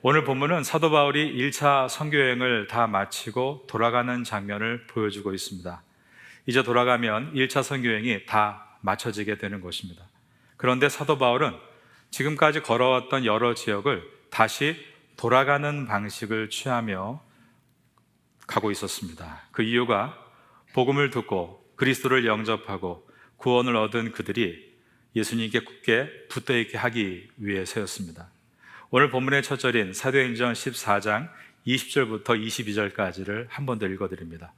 오늘 본문은 사도 바울이 1차 선교여행을 다 마치고 돌아가는 장면을 보여주고 있습니다. 이제 돌아가면 1차 선교여행이 다 마쳐지게 되는 것입니다. 그런데 사도 바울은 지금까지 걸어왔던 여러 지역을 다시 돌아가는 방식을 취하며 가고 있었습니다. 그 이유가 복음을 듣고 그리스도를 영접하고 구원을 얻은 그들이 예수님께 굳게 붙어있게 하기 위해서였습니다. 오늘 본문의 첫 절인 사도행전 14장 20절부터 22절까지를 한 번 더 읽어드립니다.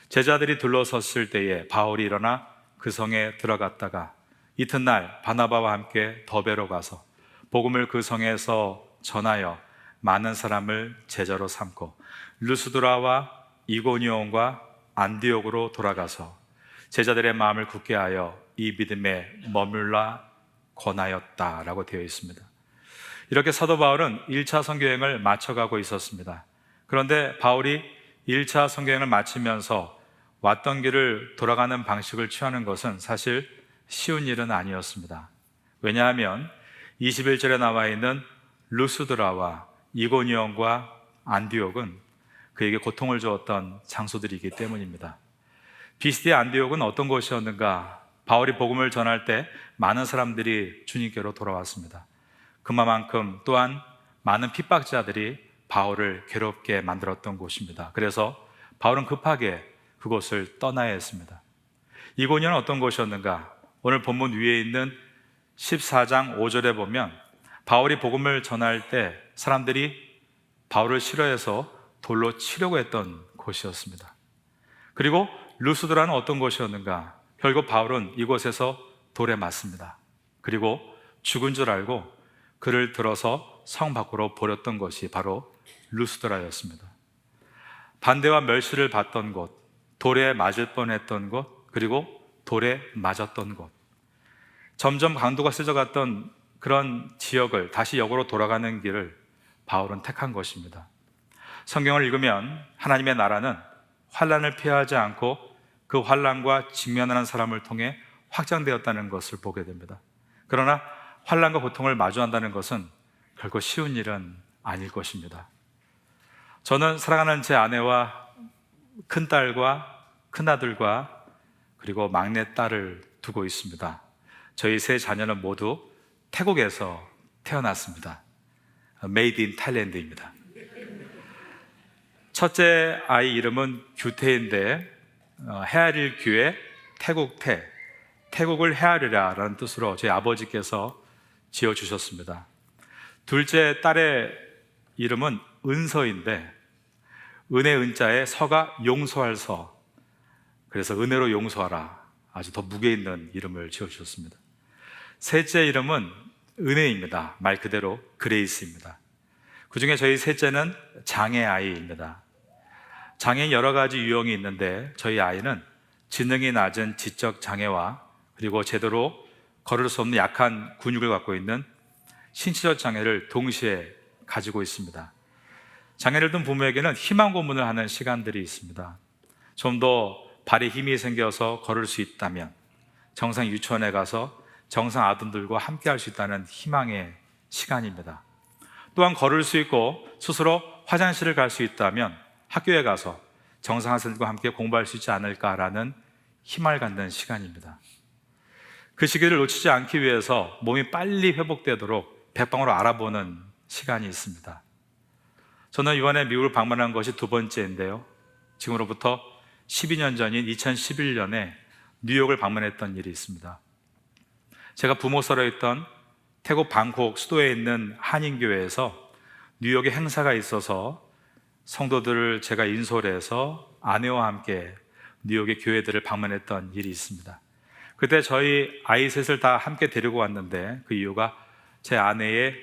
제자들이 둘러섰을 때에 바울이 일어나 그 성에 들어갔다가 이튿날 바나바와 함께 더베로 가서 복음을 그 성에서 전하여 많은 사람을 제자로 삼고 루스드라와 이고니온과 안디옥으로 돌아가서 제자들의 마음을 굳게 하여 이 믿음에 머물라 권하였다라고 되어 있습니다. 이렇게 사도 바울은 1차 선교여행을 마쳐가고 있었습니다. 그런데 바울이 1차 선교여행을 마치면서 왔던 길을 돌아가는 방식을 취하는 것은 사실 쉬운 일은 아니었습니다. 왜냐하면 21절에 나와 있는 루스드라와 이고니온과 안디옥은 그에게 고통을 주었던 장소들이기 때문입니다. 비스디의 안디옥은 어떤 곳이었는가? 바울이 복음을 전할 때 많은 사람들이 주님께로 돌아왔습니다. 그만큼 또한 많은 핍박자들이 바울을 괴롭게 만들었던 곳입니다. 그래서 바울은 급하게 그곳을 떠나야 했습니다. 이고니온은 어떤 곳이었는가? 오늘 본문 위에 있는 14장 5절에 보면 바울이 복음을 전할 때 사람들이 바울을 싫어해서 돌로 치려고 했던 곳이었습니다. 그리고 루스드라는 어떤 곳이었는가? 결국 바울은 이곳에서 돌에 맞습니다. 그리고 죽은 줄 알고 그를 들어서 성 밖으로 버렸던 것이 바로 루스드라였습니다. 반대와 멸시를 받던 곳, 돌에 맞을 뻔했던 곳, 그리고 돌에 맞았던 곳, 점점 강도가 세져갔던 그런 지역을 다시 역으로 돌아가는 길을 바울은 택한 것입니다. 성경을 읽으면 하나님의 나라는 환난을 피하지 않고 그 환난과 직면하는 사람을 통해 확장되었다는 것을 보게 됩니다. 그러나 환난과 고통을 마주한다는 것은 결코 쉬운 일은 아닐 것입니다. 저는 사랑하는 제 아내와 큰딸과 큰아들과 그리고 막내딸을 두고 있습니다. 저희 세 자녀는 모두 태국에서 태어났습니다. Made in Thailand입니다. 첫째 아이 이름은 규태인데 헤아릴 규에 태국태, 태국을 헤아리라 라는 뜻으로 저희 아버지께서 지어주셨습니다. 둘째 딸의 이름은 은서인데 은의 은자에 서가 용서할 서, 그래서 은혜로 용서하라, 아주 더 무게 있는 이름을 지어주셨습니다. 셋째 이름은 은혜입니다. 말 그대로 그레이스입니다. 그 중에 저희 셋째는 장애아이입니다. 장애인 여러 가지 유형이 있는데 저희 아이는 지능이 낮은 지적 장애와 그리고 제대로 걸을 수 없는 약한 근육을 갖고 있는 신체적 장애를 동시에 가지고 있습니다. 장애를 둔 부모에게는 희망 고문을 하는 시간들이 있습니다. 좀 더 발에 힘이 생겨서 걸을 수 있다면 정상 유치원에 가서 정상 아동들과 함께 할 수 있다는 희망의 시간입니다. 또한 걸을 수 있고 스스로 화장실을 갈 수 있다면 학교에 가서 정상 학생들과 함께 공부할 수 있지 않을까라는 희망을 갖는 시간입니다. 그 시기를 놓치지 않기 위해서 몸이 빨리 회복되도록 백방으로 알아보는 시간이 있습니다. 저는 이번에 미국을 방문한 것이 두 번째인데요, 지금으로부터 12년 전인 2011년에 뉴욕을 방문했던 일이 있습니다. 제가 부모서로 있던 태국 방콕 수도에 있는 한인교회에서 뉴욕에 행사가 있어서 성도들을 제가 인솔 해서 아내와 함께 뉴욕의 교회들을 방문했던 일이 있습니다. 그때 저희 아이 셋을 다 함께 데리고 왔는데 그 이유가 제 아내의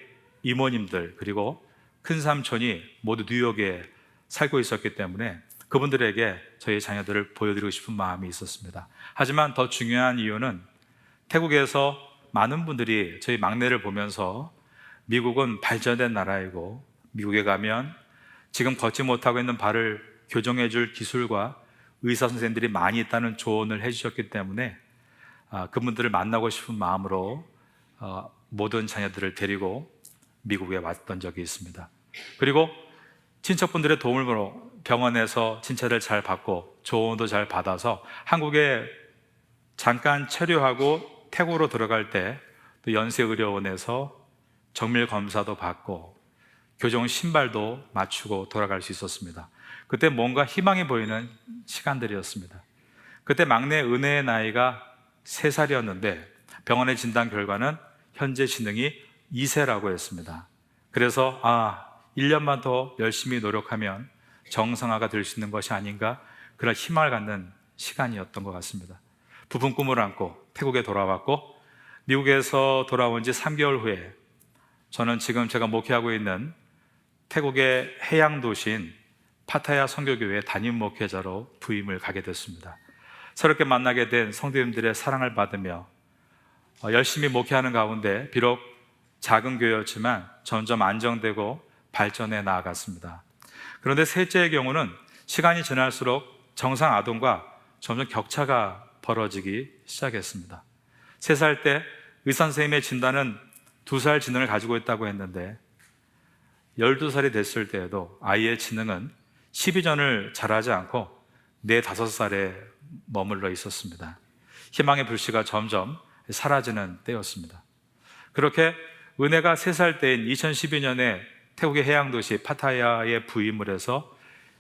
이모님들 그리고 큰삼촌이 모두 뉴욕에 살고 있었기 때문에 그분들에게 저희 자녀들을 보여드리고 싶은 마음이 있었습니다. 하지만 더 중요한 이유는 태국에서 많은 분들이 저희 막내를 보면서 미국은 발전된 나라이고 미국에 가면 지금 걷지 못하고 있는 발을 교정해 줄 기술과 의사 선생님들이 많이 있다는 조언을 해주셨기 때문에 그분들을 만나고 싶은 마음으로 모든 자녀들을 데리고 미국에 왔던 적이 있습니다. 그리고 친척분들의 도움으로 병원에서 진찰을 잘 받고 조언도 잘 받아서 한국에 잠깐 체류하고 태국으로 들어갈 때 또 연세의료원에서 정밀 검사도 받고 교정 신발도 맞추고 돌아갈 수 있었습니다. 그때 뭔가 희망이 보이는 시간들이었습니다. 그때 막내 은혜의 나이가 3살이었는데 병원의 진단 결과는 현재 지능이 2세라고 했습니다. 그래서 1년만 더 열심히 노력하면 정상화가 될 수 있는 것이 아닌가, 그런 희망을 갖는 시간이었던 것 같습니다. 부푼 꿈을 안고 태국에 돌아왔고, 미국에서 돌아온 지 3개월 후에 저는 지금 제가 목회하고 있는 태국의 해양 도시인 파타야 선교교회 담임 목회자로 부임을 가게 됐습니다. 새롭게 만나게 된 성도님들의 사랑을 받으며 열심히 목회하는 가운데 비록 작은 교회였지만 점점 안정되고 발전해 나아갔습니다. 그런데 셋째의 경우는 시간이 지날수록 정상 아동과 점점 격차가 벌어지기 시작했습니다. 3살 때 의사 선생님의 진단은 2살 지능을 가지고 있다고 했는데 12살이 됐을 때에도 아이의 지능은 12전을 자라지 않고 4, 5살에 머물러 있었습니다. 희망의 불씨가 점점 사라지는 때였습니다. 그렇게 은혜가 3살 때인 2012년에 태국의 해양도시 파타야에 부임을 해서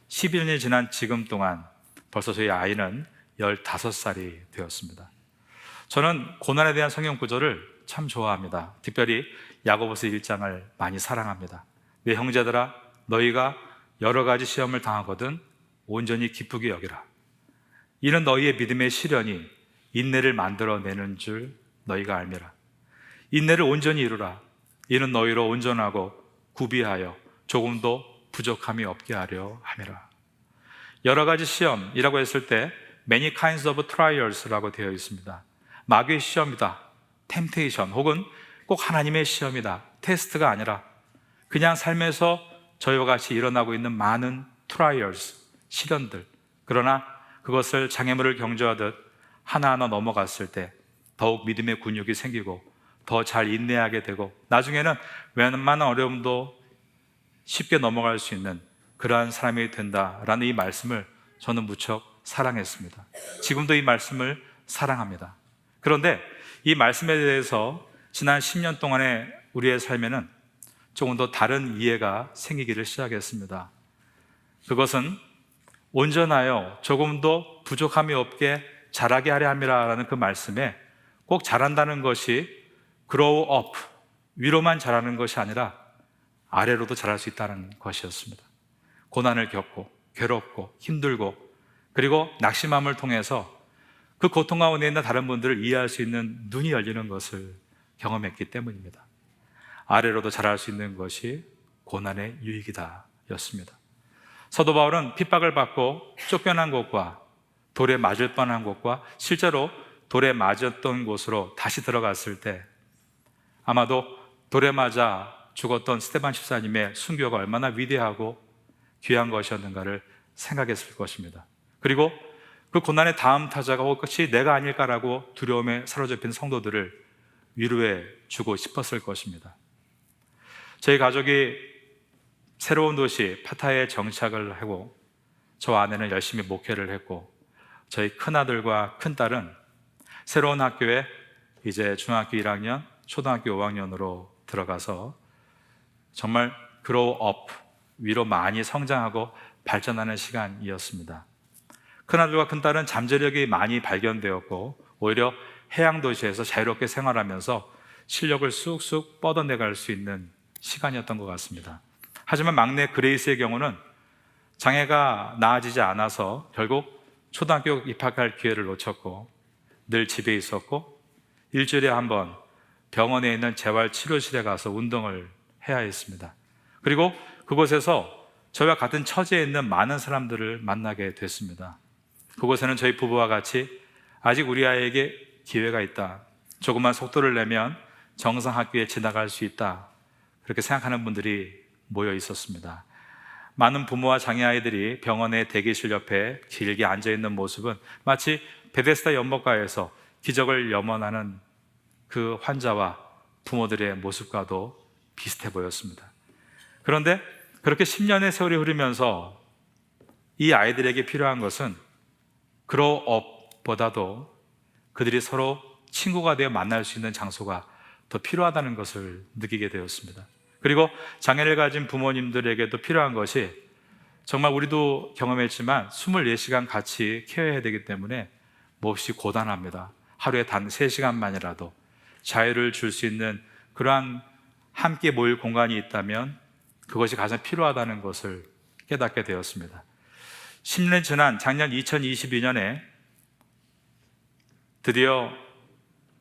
11년이 지난 지금 동안 벌써 저희 아이는 15살이 되었습니다. 저는 고난에 대한 성경 구절을 참 좋아합니다. 특별히 야고보서 1장을 많이 사랑합니다. 내 형제들아, 너희가 여러 가지 시험을 당하거든 온전히 기쁘게 여기라. 이는 너희의 믿음의 시련이 인내를 만들어내는 줄 너희가 알미라. 인내를 온전히 이루라. 이는 너희로 온전하고 구비하여 조금도 부족함이 없게 하려 함이라. 여러 가지 시험이라고 했을 때 many kinds of trials라고 되어 있습니다. 마귀의 시험이다, temptation, 혹은 꼭 하나님의 시험이다, 테스트가 아니라 그냥 삶에서 저희와 같이 일어나고 있는 많은 trials, 시련들, 그러나 그것을 장애물을 경주하듯 하나하나 넘어갔을 때 더욱 믿음의 근육이 생기고 더 잘 인내하게 되고 나중에는 웬만한 어려움도 쉽게 넘어갈 수 있는 그러한 사람이 된다라는 이 말씀을 저는 무척 사랑했습니다. 지금도 이 말씀을 사랑합니다. 그런데 이 말씀에 대해서 지난 10년 동안의 우리의 삶에는 조금 더 다른 이해가 생기기를 시작했습니다. 그것은 온전하여 조금도 부족함이 없게 자라게 하려 함이라는 그 말씀에 꼭 자란다는 것이 grow up, 위로만 자라는 것이 아니라 아래로도 자랄 수 있다는 것이었습니다. 고난을 겪고 괴롭고 힘들고 그리고 낙심함을 통해서 그 고통 가운데 있는 다른 분들을 이해할 수 있는 눈이 열리는 것을 경험했기 때문입니다. 아래로도 자랄 수 있는 것이 고난의 유익이다 였습니다. 사도 바울은 핍박을 받고 쫓겨난 곳과 돌에 맞을 뻔한 곳과 실제로 돌에 맞았던 곳으로 다시 들어갔을 때 아마도 돌에 맞아 죽었던 스데반 집사님의 순교가 얼마나 위대하고 귀한 것이었는가를 생각했을 것입니다. 그리고 그 고난의 다음 타자가 혹시 내가 아닐까라고 두려움에 사로잡힌 성도들을 위로해 주고 싶었을 것입니다. 저희 가족이 새로운 도시 파타야에 정착을 하고 저 아내는 열심히 목회를 했고 저희 큰아들과 큰딸은 새로운 학교에 이제 중학교 1학년, 초등학교 5학년으로 들어가서 정말 grow up, 위로 많이 성장하고 발전하는 시간이었습니다. 큰아들과 큰딸은 잠재력이 많이 발견되었고 오히려 해양도시에서 자유롭게 생활하면서 실력을 쑥쑥 뻗어내갈 수 있는 시간이었던 것 같습니다. 하지만 막내 그레이스의 경우는 장애가 나아지지 않아서 결국 초등학교 입학할 기회를 놓쳤고 늘 집에 있었고 일주일에 한 번 병원에 있는 재활치료실에 가서 운동을 해야 했습니다. 그리고 그곳에서 저희와 같은 처지에 있는 많은 사람들을 만나게 됐습니다. 그곳에는 저희 부부와 같이 아직 우리 아이에게 기회가 있다, 조금만 속도를 내면 정상 학교에 지나갈 수 있다, 그렇게 생각하는 분들이 모여 있었습니다. 많은 부모와 장애 아이들이 병원의 대기실 옆에 길게 앉아있는 모습은 마치 베데스다 연못가에서 기적을 염원하는 그 환자와 부모들의 모습과도 비슷해 보였습니다. 그런데 그렇게 10년의 세월이 흐르면서 이 아이들에게 필요한 것은 그로업보다도 그들이 서로 친구가 되어 만날 수 있는 장소가 더 필요하다는 것을 느끼게 되었습니다. 그리고 장애를 가진 부모님들에게도 필요한 것이, 정말 우리도 경험했지만 24시간 같이 케어해야 되기 때문에 몹시 고단합니다. 하루에 단 3시간만이라도 자유를 줄 수 있는 그러한 함께 모일 공간이 있다면 그것이 가장 필요하다는 것을 깨닫게 되었습니다. 10년 지난 작년 2022년에 드디어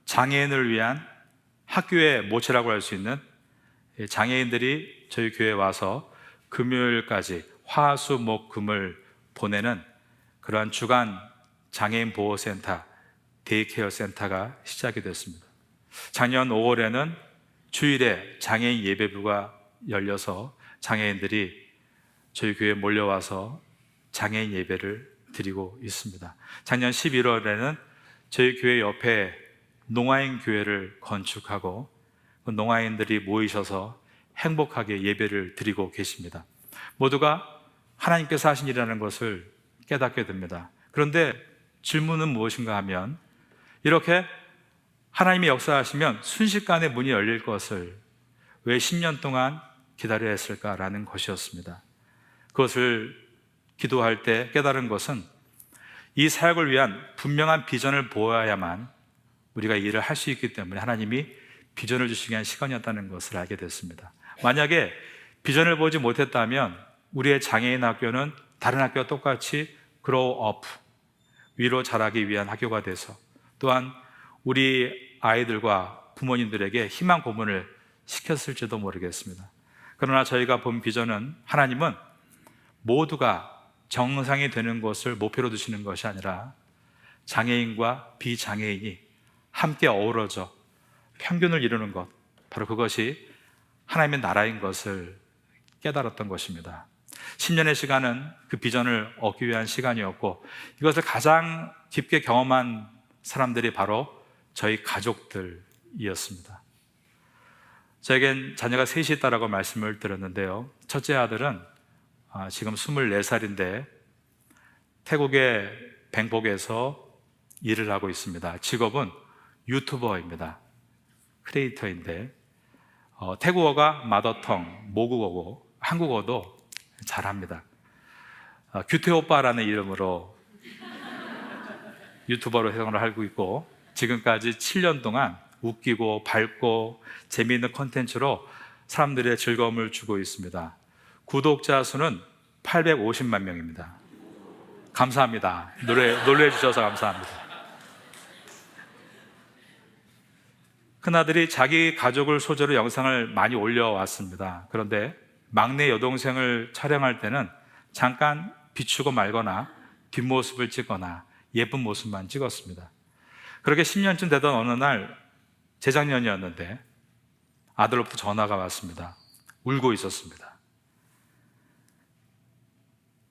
장애인을 위한 학교의 모처라고 할 수 있는 장애인들이 저희 교회에 와서 금요일까지 화, 수, 목, 금을 보내는 그러한 주간 장애인 보호센터, 데이케어 센터가 시작이 됐습니다. 작년 5월에는 주일에 장애인 예배부가 열려서 장애인들이 저희 교회에 몰려와서 장애인 예배를 드리고 있습니다. 작년 11월에는 저희 교회 옆에 농아인 교회를 건축하고 그 농아인들이 모이셔서 행복하게 예배를 드리고 계십니다. 모두가 하나님께서 하신 일이라는 것을 깨닫게 됩니다. 그런데 질문은 무엇인가 하면, 이렇게 하나님이 역사하시면 순식간에 문이 열릴 것을 왜 10년 동안 기다려야 했을까라는 것이었습니다. 그것을 기도할 때 깨달은 것은, 이 사역을 위한 분명한 비전을 보아야만 우리가 이 일을 할 수 있기 때문에 하나님이 비전을 주시기 위한 시간이었다는 것을 알게 됐습니다. 만약에 비전을 보지 못했다면 우리의 장애인 학교는 다른 학교와 똑같이 grow up, 위로 자라기 위한 학교가 돼서 또한 우리 아이들과 부모님들에게 희망 고문을 시켰을지도 모르겠습니다. 그러나 저희가 본 비전은, 하나님은 모두가 정상이 되는 것을 목표로 두시는 것이 아니라 장애인과 비장애인이 함께 어우러져 평균을 이루는 것, 바로 그것이 하나님의 나라인 것을 깨달았던 것입니다. 10년의 시간은 그 비전을 얻기 위한 시간이었고, 이것을 가장 깊게 경험한 사람들이 바로 저희 가족들이었습니다. 저에겐 자녀가 셋이 있다라고 말씀을 드렸는데요, 첫째 아들은 지금 24살인데 태국의 뱅콕에서 일을 하고 있습니다. 직업은 유튜버입니다. 크리에이터인데 태국어가 마더텅, 모국어고 한국어도 잘합니다. 규태오빠라는 이름으로 유튜버로 생활을 하고 있고, 지금까지 7년 동안 웃기고 밝고 재미있는 콘텐츠로 사람들의 즐거움을 주고 있습니다. 구독자 수는 850만 명입니다. 감사합니다. 놀래 주셔서 감사합니다. 큰아들이 자기 가족을 소재로 영상을 많이 올려왔습니다. 그런데 막내 여동생을 촬영할 때는 잠깐 비추고 말거나 뒷모습을 찍거나 예쁜 모습만 찍었습니다. 그렇게 10년쯤 되던 어느 날, 재작년이었는데 아들로부터 전화가 왔습니다. 울고 있었습니다.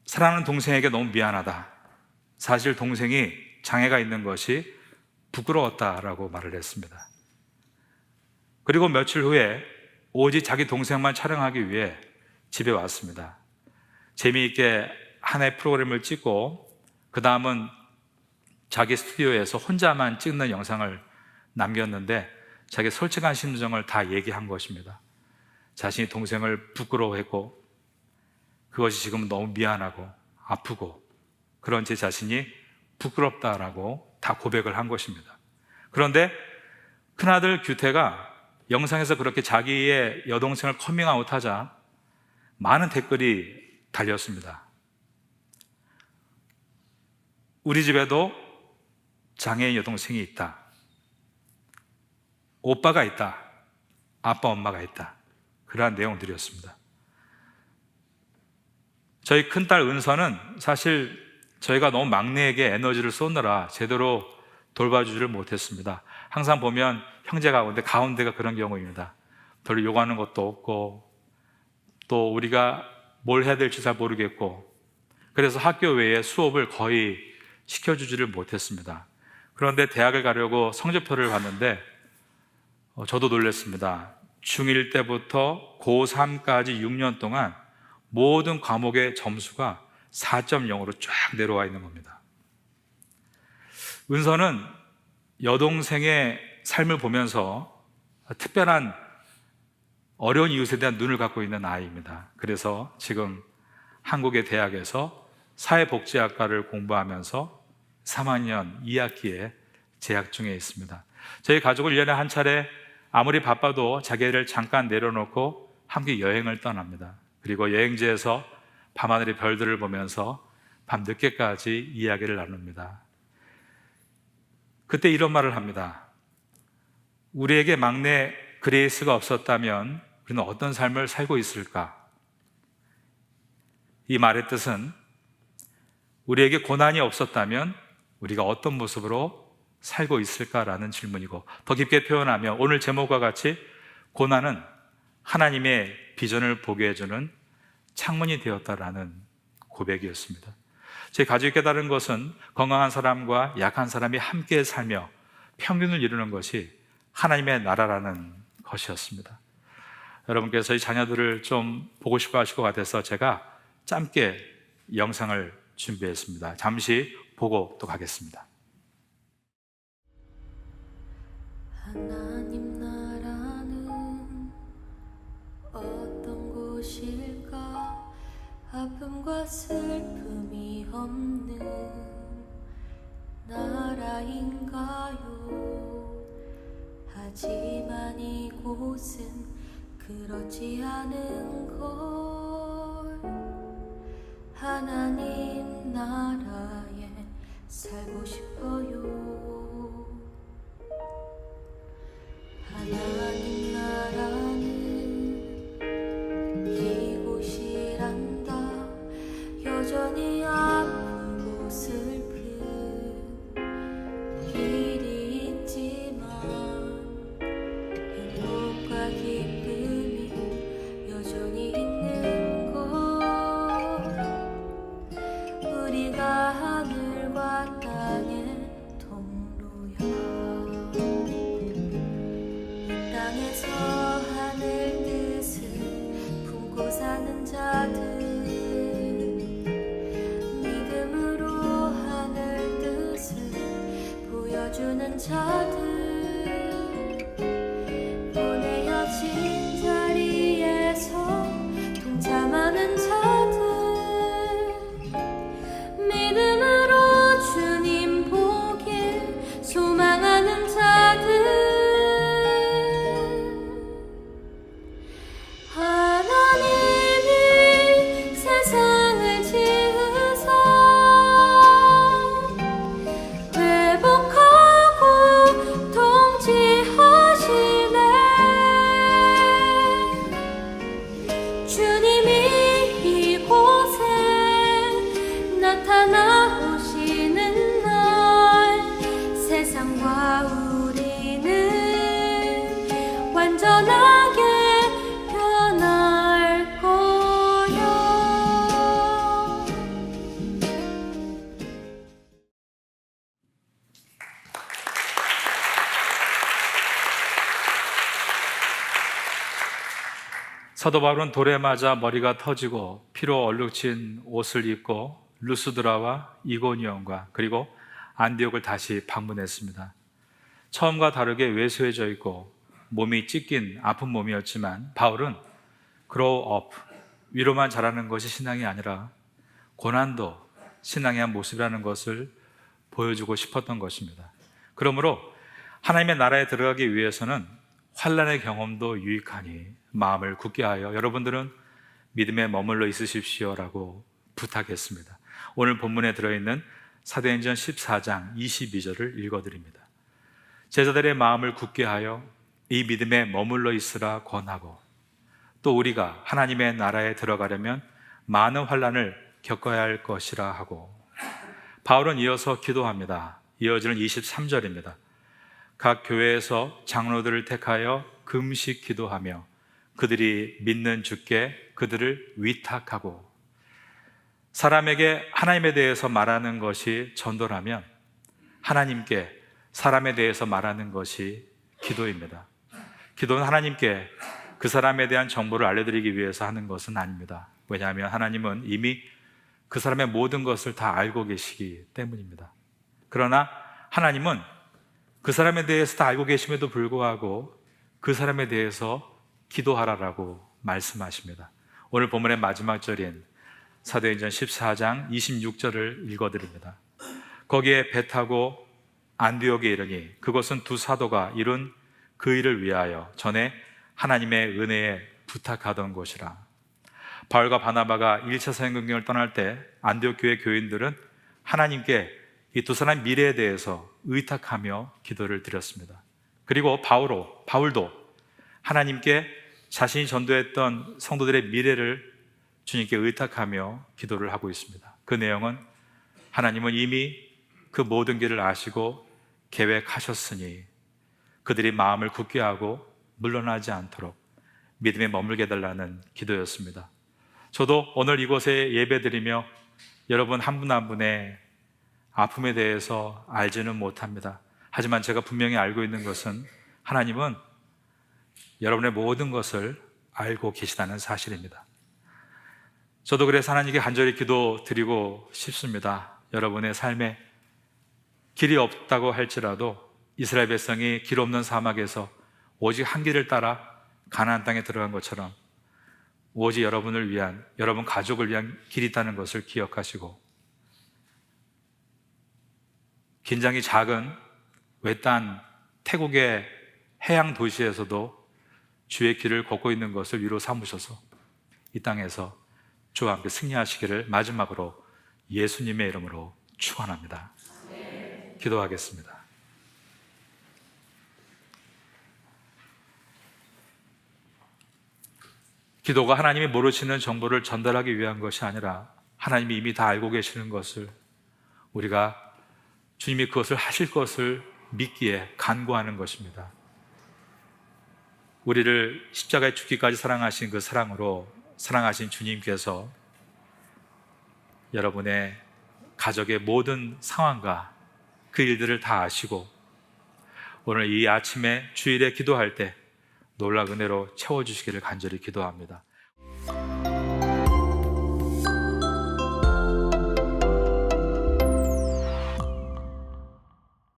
사랑하는 동생에게 너무 미안하다. 사실 동생이 장애가 있는 것이 부끄러웠다라고 말을 했습니다. 그리고 며칠 후에 오직 자기 동생만 촬영하기 위해 집에 왔습니다. 재미있게 하나의 프로그램을 찍고 그 다음은 자기 스튜디오에서 혼자만 찍는 영상을 남겼는데, 자기 솔직한 심정을 다 얘기한 것입니다. 자신이 동생을 부끄러워했고 그것이 지금 너무 미안하고 아프고 그런 제 자신이 부끄럽다라고 다 고백을 한 것입니다. 그런데 큰아들 규태가 영상에서 그렇게 자기의 여동생을 커밍아웃하자 많은 댓글이 달렸습니다. 우리 집에도 장애인 여동생이 있다. 오빠가 있다. 아빠, 엄마가 있다. 그러한 내용들이었습니다. 저희 큰딸 은서는 사실 저희가 너무 막내에게 에너지를 쏟느라 제대로 돌봐주지를 못했습니다. 항상 보면 형제가 오는데 가운데가 그런 경우입니다. 별로 요구하는 것도 없고 또 우리가 뭘 해야 될지 잘 모르겠고, 그래서 학교 외에 수업을 거의 시켜주지를 못했습니다. 그런데 대학을 가려고 성적표를 봤는데 저도 놀랐습니다. 중1 때부터 고3까지 6년 동안 모든 과목의 점수가 4.0으로 쫙 내려와 있는 겁니다. 은서는 여동생의 삶을 보면서 특별한 어려운 이웃에 대한 눈을 갖고 있는 아이입니다. 그래서 지금 한국의 대학에서 사회복지학과를 공부하면서 3학년 2학기에 재학 중에 있습니다. 저희 가족은 1년에 한 차례 아무리 바빠도 자기를 잠깐 내려놓고 함께 여행을 떠납니다. 그리고 여행지에서 밤하늘의 별들을 보면서 밤 늦게까지 이야기를 나눕니다. 그때 이런 말을 합니다. 우리에게 막내 그레이스가 없었다면 우리는 어떤 삶을 살고 있을까? 이 말의 뜻은 우리에게 고난이 없었다면 우리가 어떤 모습으로 살고 있을까라는 질문이고, 더 깊게 표현하면 오늘 제목과 같이 고난은 하나님의 비전을 보게 해주는 창문이 되었다라는 고백이었습니다. 제 가족이 깨달은 것은 건강한 사람과 약한 사람이 함께 살며 평균을 이루는 것이 하나님의 나라라는 것이었습니다. 여러분께서 저희 자녀들을 좀 보고 싶어 하실 것 같아서 제가 짧게 영상을 준비했습니다. 잠시 보고 또 가겠습니다. 하나님 나라는 어떤 곳일까? 아픔과 슬픔이 없는 나라인가요? 하지만 이곳은 그렇지 않은 걸. 하나님 나라에 살고 싶어요. 하나님 나라는 이곳이란다. 여전히 아프고 슬픈 일이 있지만 행복과 기쁨이 여전히 있는 것. 우리가 하늘과 땅의 통로야. 땅에서 하늘 뜻을 품고 사는 자들, 믿음으로 하늘 뜻을 보여주는 자들, 보내어진 자리에서 동참하는 자들, 믿음으로 주님 보길 소망하는 자들. 하나님이 세상을 지으사 회복하고 통치하시네. 주님이 이곳에 나타나오시는 날 세상과 우리는 완전하게 변할 거야. 사도 바울은 돌에 맞아 머리가 터지고 피로 얼룩진 옷을 입고 루스드라와 이고니온과 그리고 안디옥을 다시 방문했습니다. 처음과 다르게 왜소해져 있고 몸이 찢긴 아픈 몸이었지만 바울은 grow up, 위로만 자라는 것이 신앙이 아니라 고난도 신앙의 한 모습이라는 것을 보여주고 싶었던 것입니다. 그러므로 하나님의 나라에 들어가기 위해서는 환난의 경험도 유익하니 마음을 굳게 하여 여러분들은 믿음에 머물러 있으십시오라고 부탁했습니다. 오늘 본문에 들어있는 사도행전 14장 22절을 읽어드립니다. 제자들의 마음을 굳게 하여 이 믿음에 머물러 있으라 권하고, 또 우리가 하나님의 나라에 들어가려면 많은 환난을 겪어야 할 것이라 하고, 바울은 이어서 기도합니다. 이어지는 23절입니다. 각 교회에서 장로들을 택하여 금식 기도하며 그들이 믿는 주께 그들을 위탁하고. 사람에게 하나님에 대해서 말하는 것이 전도라면 하나님께 사람에 대해서 말하는 것이 기도입니다. 기도는 하나님께 그 사람에 대한 정보를 알려드리기 위해서 하는 것은 아닙니다. 왜냐하면 하나님은 이미 그 사람의 모든 것을 다 알고 계시기 때문입니다. 그러나 하나님은 그 사람에 대해서 다 알고 계심에도 불구하고 그 사람에 대해서 기도하라라고 말씀하십니다. 오늘 본문의 마지막 절인 사도행전 14장 26절을 읽어드립니다. 거기에 배 타고 안디옥에 이르니 그것은 두 사도가 이룬 그 일을 위하여 전에 하나님의 은혜에 부탁하던 곳이라. 바울과 바나바가 1차 사역여행을 떠날 때 안디옥 교회 교인들은 하나님께 이 두 사람의 미래에 대해서 의탁하며 기도를 드렸습니다. 그리고 바울도 하나님께 자신이 전도했던 성도들의 미래를 주님께 의탁하며 기도를 하고 있습니다. 그 내용은 하나님은 이미 그 모든 길을 아시고 계획하셨으니 그들이 마음을 굳게 하고 물러나지 않도록 믿음에 머물게 해달라는 기도였습니다. 저도 오늘 이곳에 예배드리며 여러분 한 분 한 분의 아픔에 대해서 알지는 못합니다. 하지만 제가 분명히 알고 있는 것은 하나님은 여러분의 모든 것을 알고 계시다는 사실입니다. 저도 그래서 하나님께 간절히 기도드리고 싶습니다. 여러분의 삶에 길이 없다고 할지라도 이스라엘 백성이 길 없는 사막에서 오직 한 길을 따라 가나안 땅에 들어간 것처럼 오직 여러분을 위한, 여러분 가족을 위한 길이 있다는 것을 기억하시고 긴장이 작은 외딴 태국의 해양 도시에서도 주의 길을 걷고 있는 것을 위로 삼으셔서 이 땅에서 주와 함께 승리하시기를 마지막으로 예수님의 이름으로 축원합니다. 기도하겠습니다. 기도가 하나님이 모르시는 정보를 전달하기 위한 것이 아니라 하나님이 이미 다 알고 계시는 것을 우리가 주님이 그것을 하실 것을 믿기에 간구하는 것입니다. 우리를 십자가에 죽기까지 사랑하신 그 사랑으로 사랑하신 주님께서 여러분의 가족의 모든 상황과 그 일들을 다 아시고 오늘 이 아침에 주일에 기도할 때 놀라운 은혜로 채워주시기를 간절히 기도합니다.